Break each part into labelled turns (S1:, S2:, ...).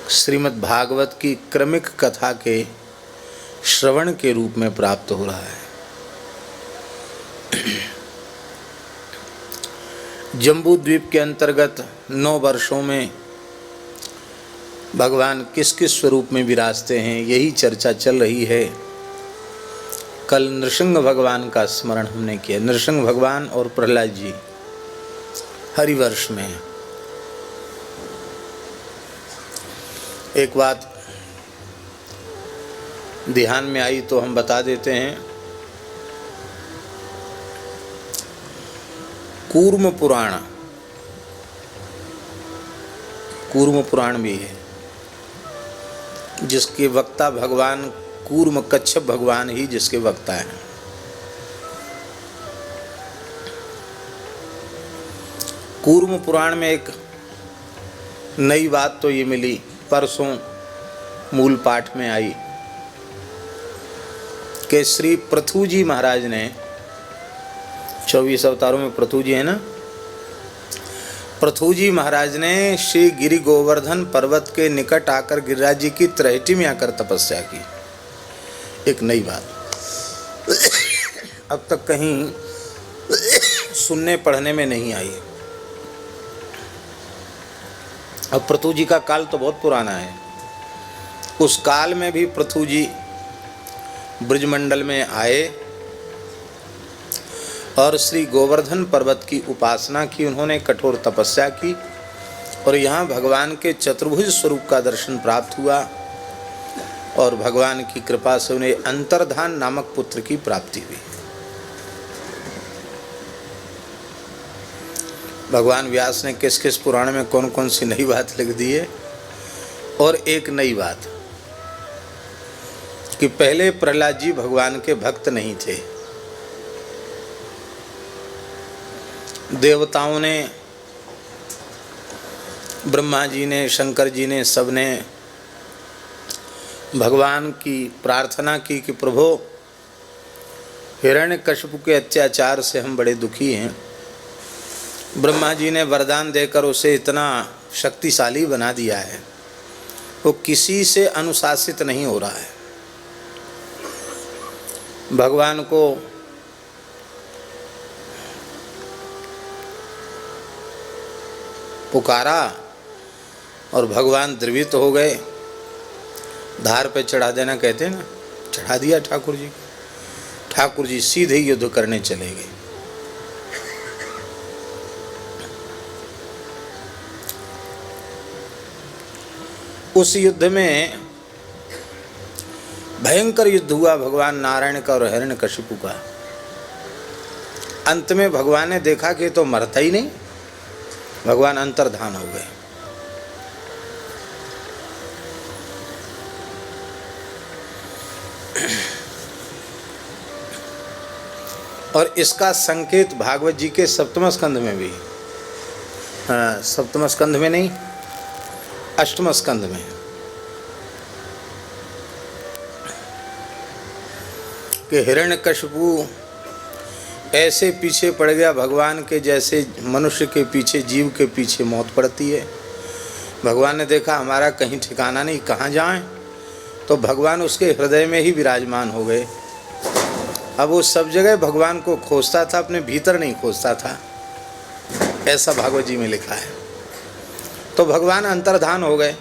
S1: श्रीमद् भागवत की क्रमिक कथा के श्रवण के रूप में प्राप्त हो रहा है। जम्बू द्वीप के अंतर्गत 9 वर्षों में भगवान किस किस स्वरूप में विराजते हैं, यही चर्चा चल रही है। कल नृसिंह भगवान का स्मरण हमने किया। नृसिंह भगवान और प्रहलाद जी हरिवर्ष में। एक बात ध्यान में आई तो हम बता देते हैं। कूर्म पुराण भी है, जिसके वक्ता भगवान कूर्म कच्छप भगवान ही जिसके वक्ता हैं। कूर्म पुराण में एक नई बात तो ये मिली, परसों मूल पाठ में आई कि श्री पृथु जी महाराज ने 24 अवतारों में पृथु जी है ना, पृथु जी महाराज ने श्री गिरि गोवर्धन पर्वत के निकट आकर गिरिराज जी की त्रैटी में आकर तपस्या की। एक नई बात अब तक कहीं सुनने पढ़ने में नहीं आई। अब पृथु जी का काल तो बहुत पुराना है। उस काल में भी पृथु जी ब्रजमंडल में आए और श्री गोवर्धन पर्वत की उपासना की। उन्होंने कठोर तपस्या की और यहाँ भगवान के चतुर्भुज स्वरूप का दर्शन प्राप्त हुआ और भगवान की कृपा से उन्हें अंतर्धान नामक पुत्र की प्राप्ति हुई। भगवान व्यास ने किस किस पुराण में कौन कौन सी नई बात लिख दी है। और एक नई बात कि पहले प्रहलाद जी भगवान के भक्त नहीं थे। देवताओं ने, ब्रह्मा जी ने, शंकर जी ने, सबने भगवान की प्रार्थना की कि प्रभु हिरण्यकशिपु के अत्याचार से हम बड़े दुखी हैं। ब्रह्मा जी ने वरदान देकर उसे इतना शक्तिशाली बना दिया है, वो किसी से अनुशासित नहीं हो रहा है। भगवान को पुकारा और भगवान द्रवित हो गए। धार पे चढ़ा देना कहते हैं ना, चढ़ा दिया ठाकुर जी। ठाकुर जी सीधे युद्ध करने चले गए। उस युद्ध में भयंकर युद्ध हुआ भगवान नारायण का और हिरण्यकशिपु का। अंत में भगवान ने देखा कि तो मरता ही नहीं, भगवान अंतर्धान हो गए। और इसका संकेत भागवत जी के सप्तम स्कंध में भी, सप्तम स्कंध में नहीं, अष्टम स्कंध में, कि हिरण्यकशिपु ऐसे पीछे पड़ गया भगवान के, जैसे मनुष्य के पीछे, जीव के पीछे मौत पड़ती है। भगवान ने देखा हमारा कहीं ठिकाना नहीं, कहाँ जाएं, तो भगवान उसके हृदय में ही विराजमान हो गए। अब वो सब जगह भगवान को खोजता था, अपने भीतर नहीं खोजता था। ऐसा भागवत जी में लिखा है। तो भगवान अंतर्धान हो गए।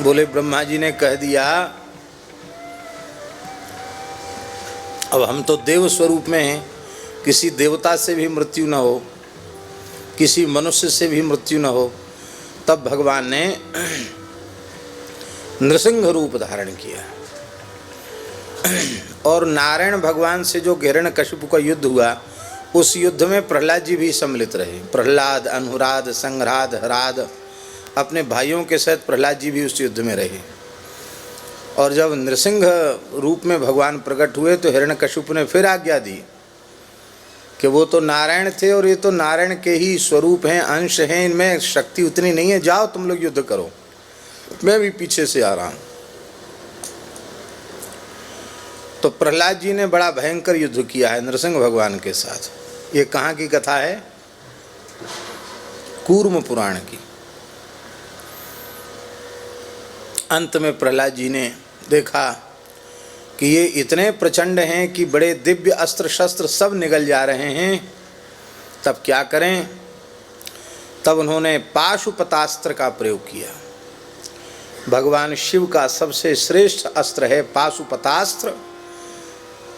S1: बोले ब्रह्मा जी ने कह दिया अब हम तो देव स्वरूप में हैं, किसी देवता से भी मृत्यु न हो, किसी मनुष्य से भी मृत्यु न हो। तब भगवान ने नृसिंह रूप धारण किया और नारायण भगवान से जो हिरण्यकशिपु का युद्ध हुआ, उस युद्ध में प्रहलाद जी भी सम्मिलित रहे। प्रहलाद, अनुराध, संघराध, हराध, अपने भाइयों के साथ प्रहलाद जी भी उस युद्ध में रहे। और जब नृसिंह रूप में भगवान प्रकट हुए तो हिरण्यकशिपु ने फिर आज्ञा दी कि वो तो नारायण थे और ये तो नारायण के ही स्वरूप हैं, अंश हैं, इनमें शक्ति उतनी नहीं है, जाओ तुम लोग युद्ध करो, मैं भी पीछे से आ रहा हूं। तो प्रहलाद जी ने बड़ा भयंकर युद्ध किया है नरसिंह भगवान के साथ। ये कहाँ की कथा है? कूर्म पुराण की। अंत में प्रहलाद जी ने देखा कि ये इतने प्रचंड हैं कि बड़े दिव्य अस्त्र शस्त्र सब निगल जा रहे हैं, तब क्या करें? तब उन्होंने पाशुपतास्त्र का प्रयोग किया। भगवान शिव का सबसे श्रेष्ठ अस्त्र है पाशुपतास्त्र,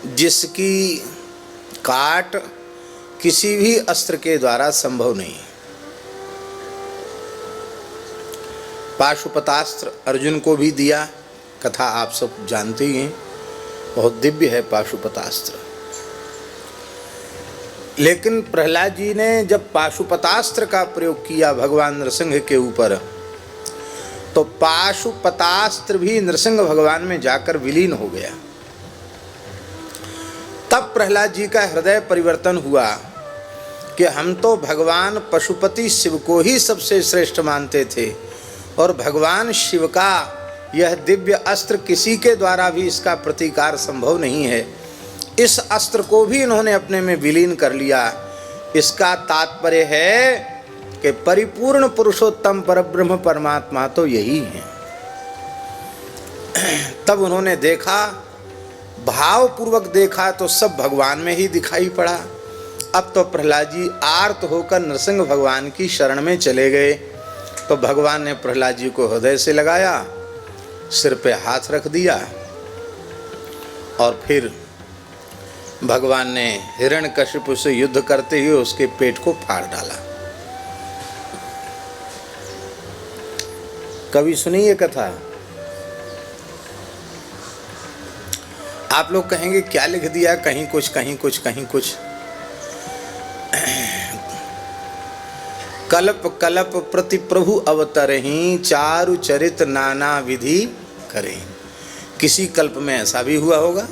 S1: जिसकी काट किसी भी अस्त्र के द्वारा संभव नहीं है। पाशुपतास्त्र अर्जुन को भी दिया, कथा आप सब जानते ही हैं, बहुत दिव्य है पाशुपतास्त्र। लेकिन प्रहलाद जी ने जब पाशुपतास्त्र का प्रयोग किया भगवान नरसिंह के ऊपर, तो पाशुपतास्त्र भी नरसिंह भगवान में जाकर विलीन हो गया। तब प्रहलाद जी का हृदय परिवर्तन हुआ कि हम तो भगवान पशुपति शिव को ही सबसे श्रेष्ठ मानते थे, और भगवान शिव का यह दिव्य अस्त्र किसी के द्वारा भी इसका प्रतिकार संभव नहीं है। इस अस्त्र को भी इन्होंने अपने में विलीन कर लिया। इसका तात्पर्य है कि परिपूर्ण पुरुषोत्तम परब्रह्म परमात्मा तो यही है। तब उन्होंने देखा, भावपूर्वक देखा तो सब भगवान में ही दिखाई पड़ा। अब तो प्रहलाद जी आर्त होकर नरसिंह भगवान की शरण में चले गए। तो भगवान ने प्रहलाद जी को हृदय से लगाया, सिर पे हाथ रख दिया, और फिर भगवान ने हिरण्यकशिपु से युद्ध करते हुए उसके पेट को फाड़ डाला। कभी सुनी ये कथा? आप लोग कहेंगे क्या लिख दिया, कहीं कुछ कहीं कुछ कहीं कुछ। कल्प कल्प प्रति प्रभु अवतरहीं, चारु चरित नाना विधि करें। किसी कल्प में ऐसा भी हुआ होगा।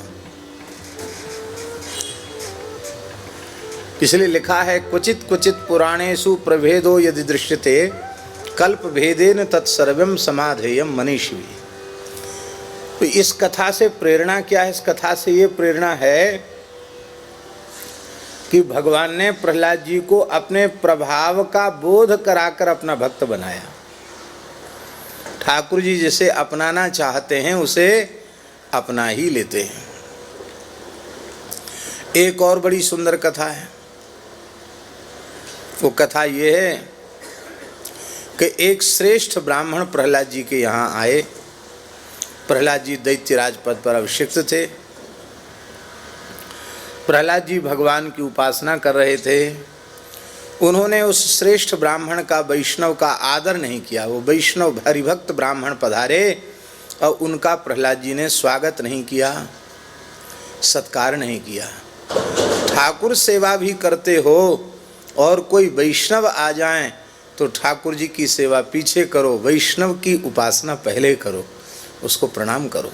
S1: इसलिए लिखा है, क्वचित क्वचित पुराणेषु प्रभेदो यदि दृश्यते, कल्प भेदेन तत्सर्वम समाधेयम मनीषी। तो इस कथा से प्रेरणा क्या है? इस कथा से ये प्रेरणा है कि भगवान ने प्रहलाद जी को अपने प्रभाव का बोध कराकर अपना भक्त बनाया। ठाकुर जी जिसे अपनाना चाहते हैं उसे अपना ही लेते हैं। एक और बड़ी सुंदर कथा है। वो कथा ये है कि एक श्रेष्ठ ब्राह्मण प्रहलाद जी के यहाँ आए। प्रहलाद जी दैत्यराज पद पर अभिषिक्त थे। प्रहलाद जी भगवान की उपासना कर रहे थे। उन्होंने उस श्रेष्ठ ब्राह्मण का, वैष्णव का आदर नहीं किया। वो वैष्णव हरिभक्त ब्राह्मण पधारे और उनका प्रहलाद जी ने स्वागत नहीं किया, सत्कार नहीं किया। ठाकुर सेवा भी करते हो और कोई वैष्णव आ जाएं तो ठाकुर जी की सेवा पीछे करो, वैष्णव की उपासना पहले करो, उसको प्रणाम करो।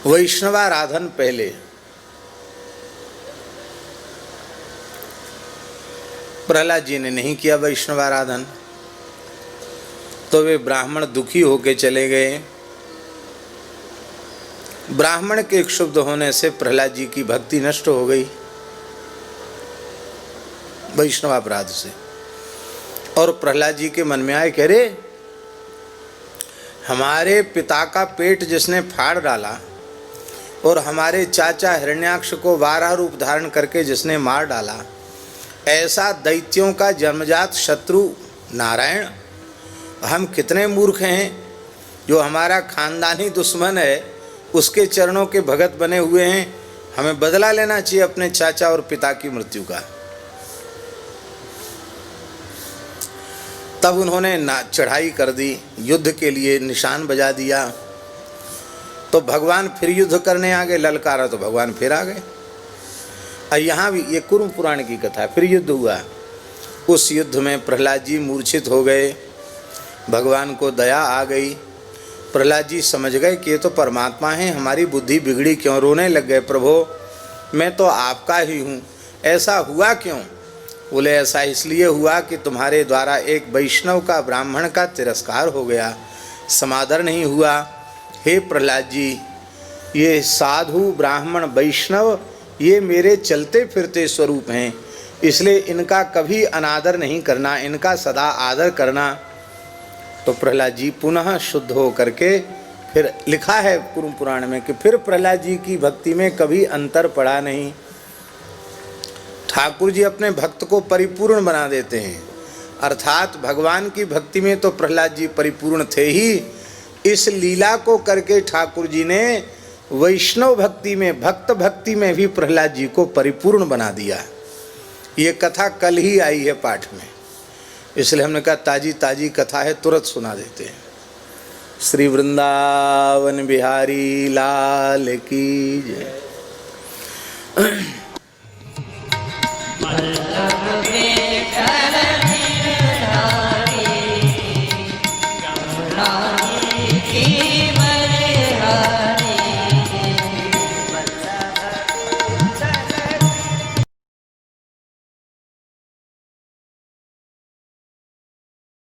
S1: वैष्णवाराधन पहले। प्रहलाद जी ने नहीं किया वैष्णवाराधन, तो वे ब्राह्मण दुखी होके चले गए। ब्राह्मण के क्षुब्ध होने से प्रहलाद जी की भक्ति नष्ट हो गई वैष्णवापराध से। और प्रहलाद जी के मन में आए, कह रहे हमारे पिता का पेट जिसने फाड़ डाला और हमारे चाचा हिरण्याक्ष को 12 रूप धारण करके जिसने मार डाला, ऐसा दैत्यों का जन्मजात शत्रु नारायण, हम कितने मूर्ख हैं जो हमारा खानदानी दुश्मन है उसके चरणों के भगत बने हुए हैं। हमें बदला लेना चाहिए अपने चाचा और पिता की मृत्यु का। तब उन्होंने चढ़ाई कर दी, युद्ध के लिए निशान बजा दिया। तो भगवान फिर युद्ध करने आ गए, ललकारा तो भगवान फिर आ गए। और यहाँ भी ये कूर्म पुराण की कथा, फिर युद्ध हुआ। उस युद्ध में प्रहलाद जी मूर्छित हो गए, भगवान को दया आ गई। प्रहलाद जी समझ गए कि ये तो परमात्मा है, हमारी बुद्धि बिगड़ी क्यों, रोने लग गए, प्रभु मैं तो आपका ही हूँ, ऐसा हुआ क्यों? बोले ऐसा इसलिए हुआ कि तुम्हारे द्वारा एक वैष्णव का, ब्राह्मण का तिरस्कार हो गया, समादर नहीं हुआ। हे प्रहलाद जी, ये साधु ब्राह्मण वैष्णव ये मेरे चलते फिरते स्वरूप हैं, इसलिए इनका कभी अनादर नहीं करना, इनका सदा आदर करना। तो प्रहलाद जी पुनः शुद्ध हो करके, फिर लिखा है कुरुम पुराण में कि फिर प्रहलाद जी की भक्ति में कभी अंतर पड़ा नहीं। ठाकुर जी अपने भक्त को परिपूर्ण बना देते हैं, अर्थात भगवान की भक्ति में तो प्रहलाद जी परिपूर्ण थे ही, इस लीला को करके ठाकुर जी ने वैष्णव भक्ति में, भक्त भक्ति में भी प्रहलाद जी को परिपूर्ण बना दिया। ये कथा कल ही आई है पाठ में, इसलिए हमने कहा ताजी ताजी कथा है, तुरंत सुना देते हैं। श्री वृंदावन बिहारी लाल की जय।